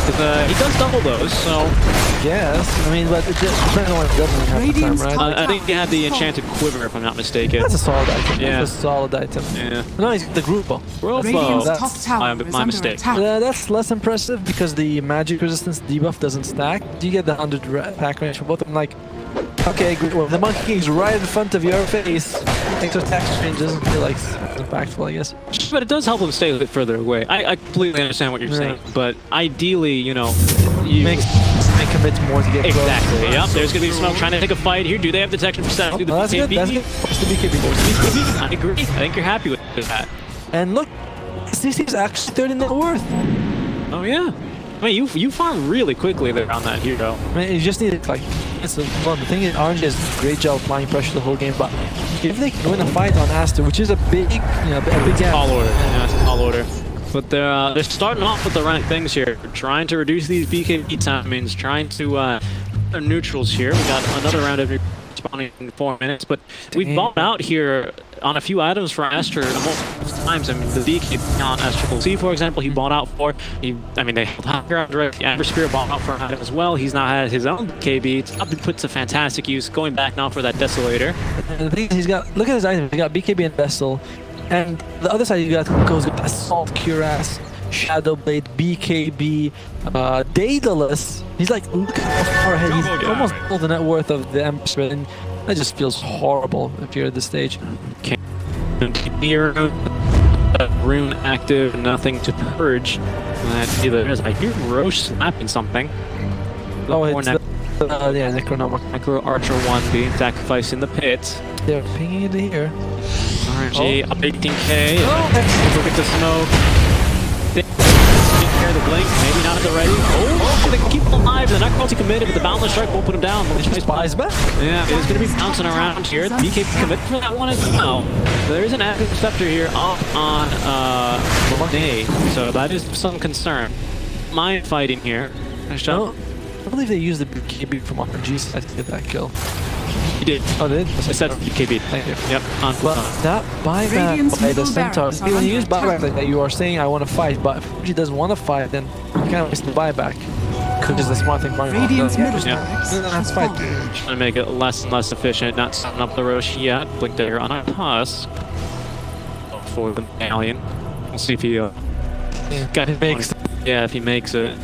Speaker 4: Because he does double those, so...
Speaker 3: Yes, I mean, but it just depends on what it doesn't have the time, right?
Speaker 4: I think he had the Enchanted Quiver, if I'm not mistaken.
Speaker 3: That's a solid item.
Speaker 4: Yeah.
Speaker 3: That's a solid item.
Speaker 4: Yeah.
Speaker 3: No, he's the group ball.
Speaker 1: That's
Speaker 4: my mistake.
Speaker 3: That's less impressive because the magic resistance debuff doesn't stack. You get the 100 pack range for both. I'm like, okay, well, the Monkey King's right in front of your face. Thanks to attack change doesn't feel like impactful, I guess.
Speaker 4: But it does help him stay a bit further away. I completely understand what you're saying, but ideally, you know,
Speaker 3: make a bit more to get close.
Speaker 4: Exactly. Yep. There's gonna be smoke trying to take a fight here. Do they have detection for set?
Speaker 3: That's good. That's good. Force the BKB.
Speaker 4: I agree. I think you're happy with that.
Speaker 3: And look, CC is actually third in net worth.
Speaker 4: Oh yeah. I mean, you farm really quickly there on that hero.
Speaker 3: I mean, you just need to like. Well, the thing is, RNG does a great job applying pressure the whole game, but if they can win a fight on Aster, which is a big, a big gap.
Speaker 4: Tall order. Yeah, it's a tall order. But they're starting off with the right things here. Trying to reduce these BKB timings, trying to neutrals here. We got another round of spawning in 4 minutes, but we've bought out here on a few items for Aster multiple times. I mean, the BKB on Aster C, for example, he bought out for. They held higher direct. Amber Spear bought out for an item as well. He's now had his own BKB. It's been put to fantastic use. Going back now for that Desolator.
Speaker 3: And the thing is, he's got, look at his items. He got BKB and Vessel. And the other side, you got goes with Assault Cuirass, Shadow Blade, BKB, Daedalus. He's like, look how far ahead. He's almost double the net worth of the Empress, and that just feels horrible if you're at this stage.
Speaker 4: Near rune active, nothing to purge. That either is. I hear Roche slapping something.
Speaker 3: Oh, it's yeah, Necronomicon.
Speaker 4: Necro Archer 1 being sacrificed in the pit.
Speaker 3: They're pinging it here.
Speaker 4: RNG up 18k. Look at the smoke. Take care of the blink. Maybe not at the ready. Oh, they can keep him alive. The Necromancy committed, but the Boundless Strike won't put him down.
Speaker 3: He just buys back.
Speaker 4: Yeah, it's going to be bouncing around here. The BKB committed for that one as well. There is an active Scepter here up on Monet, so that is some concern. Mind fighting here. Nice job.
Speaker 3: I believe they used the BKB from RNG side to get that kill.
Speaker 4: He did.
Speaker 3: Oh, they did?
Speaker 4: I said BKB.
Speaker 3: Thank you.
Speaker 4: Yep.
Speaker 3: Well, that buyback by the Centaur. See, when you use buyback like that, you are saying I want to fight, but if he doesn't want to fight, then you can't waste the buyback. Which is the smart thing.
Speaker 1: Radiant's middle
Speaker 4: Yeah.
Speaker 1: barracks
Speaker 3: That's
Speaker 1: has
Speaker 3: fight.
Speaker 1: fallen.
Speaker 4: Trying to make it less and less efficient, not setting up the Roche yet. Blink there on a Tusk for the Alien. We'll see if he
Speaker 3: makes.
Speaker 4: Yeah, if he makes it.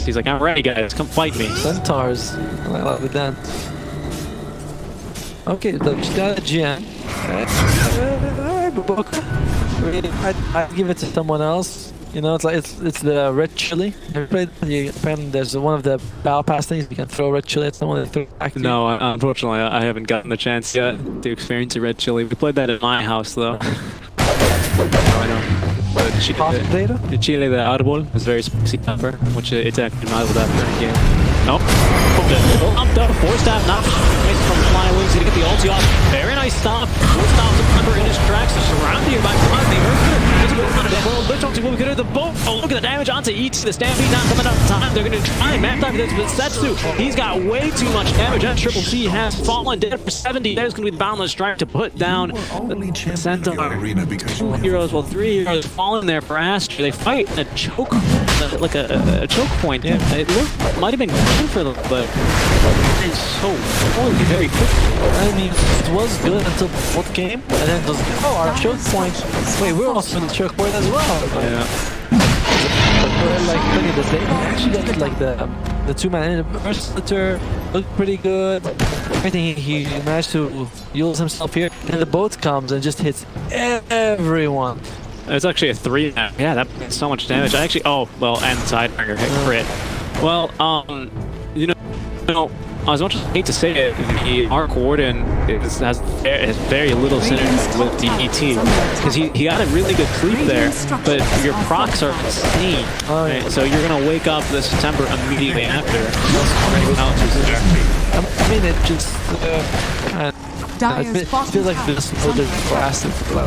Speaker 4: He's like, I'm ready, guys. Come fight me.
Speaker 3: Centaurs. I love the dance. Okay, look, she got a gem. Alright, I'd give it to someone else. You know, it's like it's the red chili. Apparently, there's one of the battle pass things you can throw red chili at someone and throw it back to you.
Speaker 4: No, unfortunately, I haven't gotten the chance yet to experience a red chili. We played that at my house, though. I know. The chile de árbol is very spicy pepper, which it's actually mild after the game. Nope. Up the force stab, not nice from flying wings to get the ulti off. Very nice stop. Force stops the pepper in his tracks, surrounded here by the Earthquake. What we could do the boat. Oh, look at the damage onto each. The Stampede not coming up in time. They're going to try and map time this, but Setsu, he's got way too much damage. That Triple C has fallen dead for 70. There's going to be the Boundless Strike to put down the Centaur. 2 heroes, well, 3 heroes falling there for Aster. They fight a choke, like a choke point. Yeah. It might have been good for them, but it's so very quick.
Speaker 3: I mean, it was good until the fourth game, and then it was, oh, our choke point. Wait, we're also in the choke point as well.
Speaker 4: Yeah.
Speaker 3: Like, look at this. They actually got like the two-man Versalator looked pretty good. Everything he managed to use himself here, and the boat comes and just hits everyone.
Speaker 4: It's actually a 3 now. Yeah, that did so much damage. I actually, and Sidebringer hit crit. Well, you know, as much as I hate to say it, the Arc Warden has very little synergy with DET because he got a really good creep there, but your procs are insane. Right? So you're gonna wake up this September immediately after.
Speaker 3: I mean, it just. I feel like this older classic fire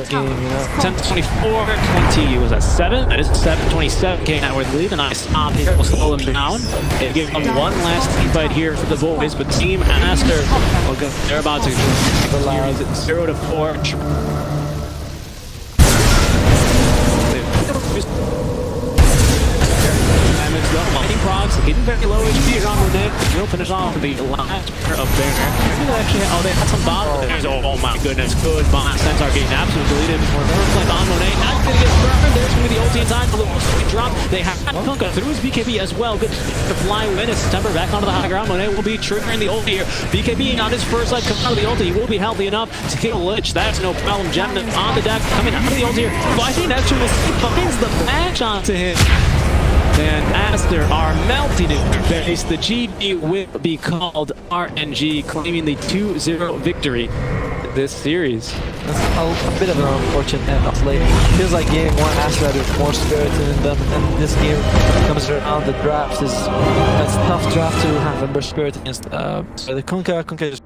Speaker 3: game, you know.
Speaker 4: 10-24, 20 was at 7. That is 7-27k net worth lead, and I stop here. We'll slow them down. They give them one last team fight here for the boys, but Team Aster, they're about to use it 0-4. Progs, hitting very low HP on Monet. We'll finish off the last pair of Banner. Actually, they had some bombs. There's, oh my goodness, good bomb. Centaur getting absolutely deleted before like on Monet. Not gonna get burned. There's gonna be the ulti in time. The little drop. They have Punka through his BKB as well. Good to fly win as September back onto the high ground. Monet will be triggering the ulti here. BKB on his first side coming out of the ulti. He will be healthy enough to kill Lich. That's no problem. Gem on the deck coming out of the ulti here. Flashing Aster finds the match onto him. And Aster are melting in base. The GD will be called RNG, claiming the 2-0 victory. this series.
Speaker 3: That's a bit of an unfortunate end of late. Feels like game one Aster had more spirit in them, and this game comes around. The draft is that's a tough draft to have Ember Spirit against. So the Kunkka is